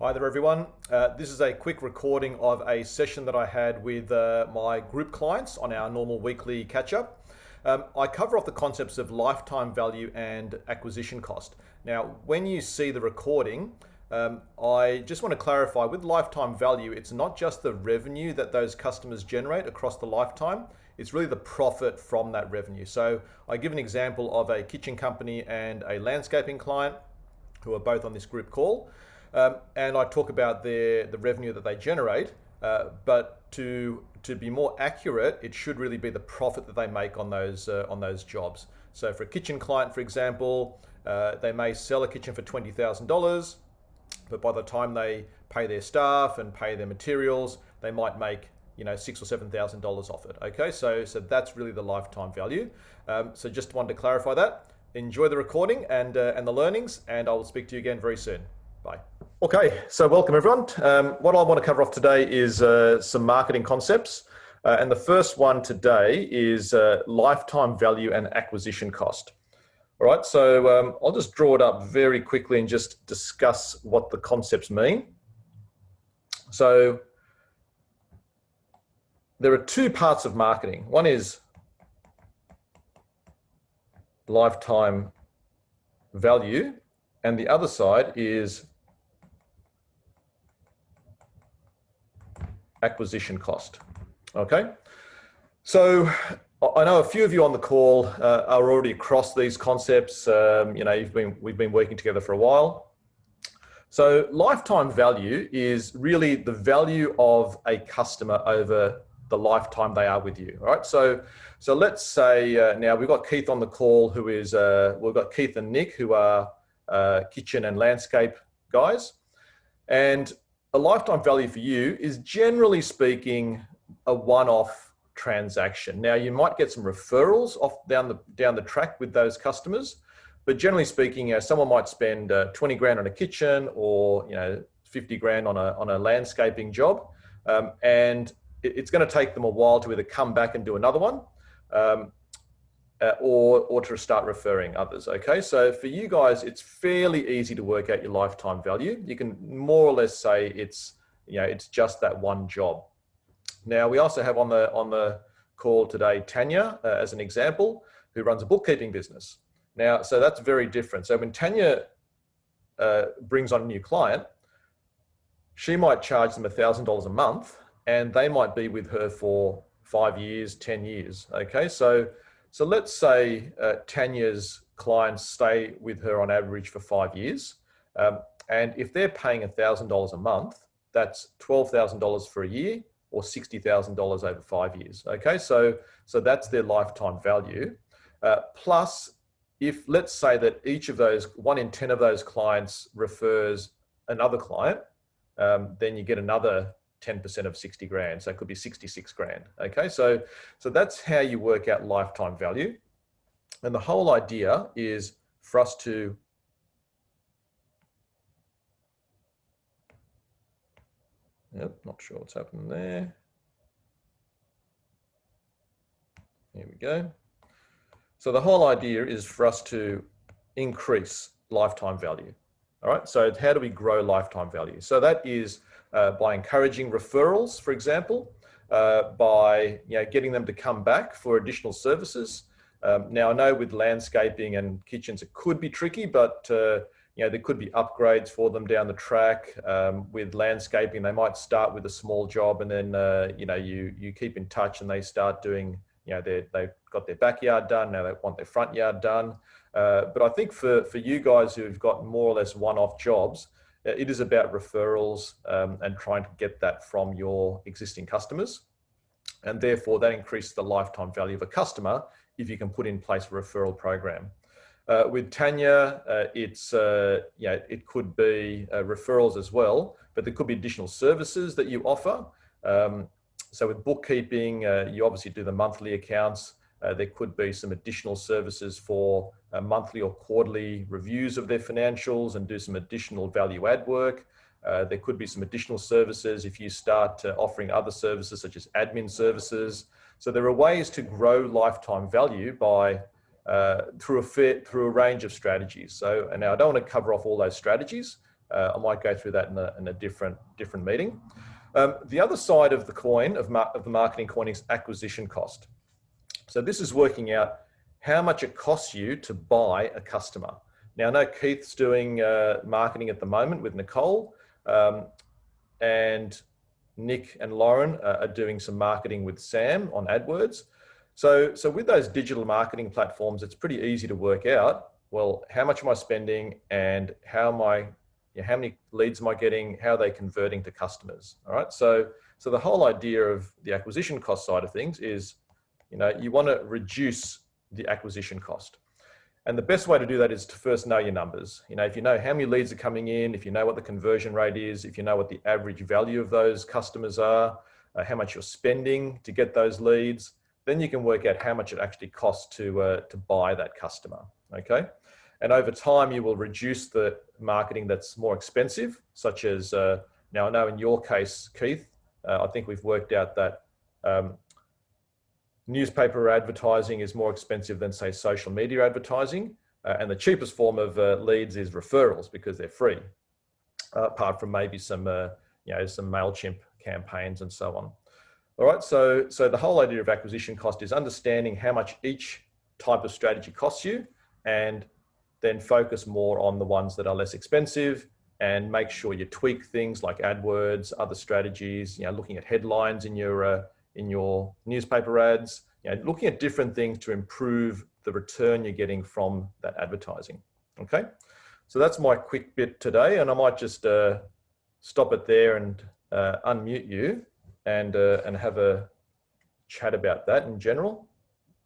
Hi there everyone. This is a quick recording of a session that I had with my group clients on our normal weekly catch-up. I cover off the concepts of lifetime value and acquisition cost. Now, when you see the recording, I just want to clarify with lifetime value, it's not just the revenue that those customers generate across the lifetime, it's really the profit from that revenue. So I give an example of a kitchen company and a landscaping client who are both on this group call. And I talk about the revenue that they generate, but to be more accurate, it should really be the profit that they make on those jobs. So for a kitchen client, for example, they may sell a kitchen for $20,000, but by the time they pay their staff and pay their materials, they might make $6,000 or $7,000 off it. Okay, so that's really the lifetime value. So just wanted to clarify that. Enjoy the recording and the learnings, and I will speak to you again very soon. Bye. Okay, so welcome everyone. What I want to cover off today is some marketing concepts. And the first one today is lifetime value and acquisition cost. All right, so I'll just draw it up very quickly and just discuss what the concepts mean. So there are two parts of marketing. One is lifetime value, and the other side is acquisition cost. Okay, so I know a few of you on the call are already across these concepts. We've been working together for a while. So lifetime value is really the value of a customer over the lifetime they are with you. All right, so let's say now we've got Keith on the call, who is we've got Keith and Nick, who are kitchen and landscape guys, and a lifetime value for you is, generally speaking, a one-off transaction. Now, you might get some referrals down the track with those customers, but generally speaking, someone might spend 20 grand on a kitchen, or 50 grand on a landscaping job, and it's going to take them a while to either come back and do another one, or to start referring others. Okay, so for you guys, it's fairly easy to work out your lifetime value. You can more or less say it's just that one job. Now, we also have on the call today Tanya as an example, who runs a bookkeeping business. Now, so that's very different. So when Tanya brings on a new client, she might charge them $1,000 a month, and they might be with her for 5 years, 10 years. Okay, so let's say Tanya's clients stay with her on average for 5 years. And if they're paying $1,000 a month, that's $12,000 for a year, or $60,000 over 5 years. Okay, so that's their lifetime value. Plus, if let's say that each of those, 1 in 10 of those clients refers another client, then you get another 10% of 60 grand. So it could be 66 grand. Okay, so that's how you work out lifetime value. And the whole idea is for us to not sure what's happening there. Here we go. So the whole idea is for us to increase lifetime value. All right, so how do we grow lifetime value? So that is by encouraging referrals, for example, by getting them to come back for additional services. Now, I know with landscaping and kitchens, it could be tricky, but there could be upgrades for them down the track. With landscaping, they might start with a small job, and then you keep in touch, and they start doing, they've got their backyard done, now they want their front yard done. But I think for you guys who've got more or less one-off jobs, it is about referrals and trying to get that from your existing customers. And therefore, that increases the lifetime value of a customer if you can put in place a referral program. With Tanya, it could be referrals as well, but there could be additional services that you offer. So with bookkeeping, you obviously do the monthly accounts. There could be some additional services for monthly or quarterly reviews of their financials and do some additional value add work. There could be some additional services if you start offering other services such as admin services. So there are ways to grow lifetime value by through a range of strategies. So, and now I don't want to cover off all those strategies, I might go through that in a different meeting. The other side of the coin, of the marketing coin, is acquisition cost. So this is working out how much it costs you to buy a customer. Now, I know Keith's doing marketing at the moment with Nicole, and Nick and Lauren are doing some marketing with Sam on AdWords. So with those digital marketing platforms, it's pretty easy to work out, well, how much am I spending and how many leads am I getting? How are they converting to customers? All right. So the whole idea of the acquisition cost side of things is, you want to reduce the acquisition cost. And the best way to do that is to first know your numbers. If you know how many leads are coming in, if you know what the conversion rate is, if you know what the average value of those customers are, how much you're spending to get those leads, then you can work out how much it actually costs to buy that customer. Okay. And over time, you will reduce the marketing that's more expensive, such as, now I know in your case, Keith, I think we've worked out that newspaper advertising is more expensive than, say, social media advertising. And the cheapest form of leads is referrals because they're free, apart from maybe some MailChimp campaigns and so on. All right, so the whole idea of acquisition cost is understanding how much each type of strategy costs you, and then focus more on the ones that are less expensive, and make sure you tweak things like AdWords, other strategies, looking at headlines in your newspaper ads, looking at different things to improve the return you're getting from that advertising. Okay, so that's my quick bit today, and I might just stop it there and unmute you and have a chat about that in general.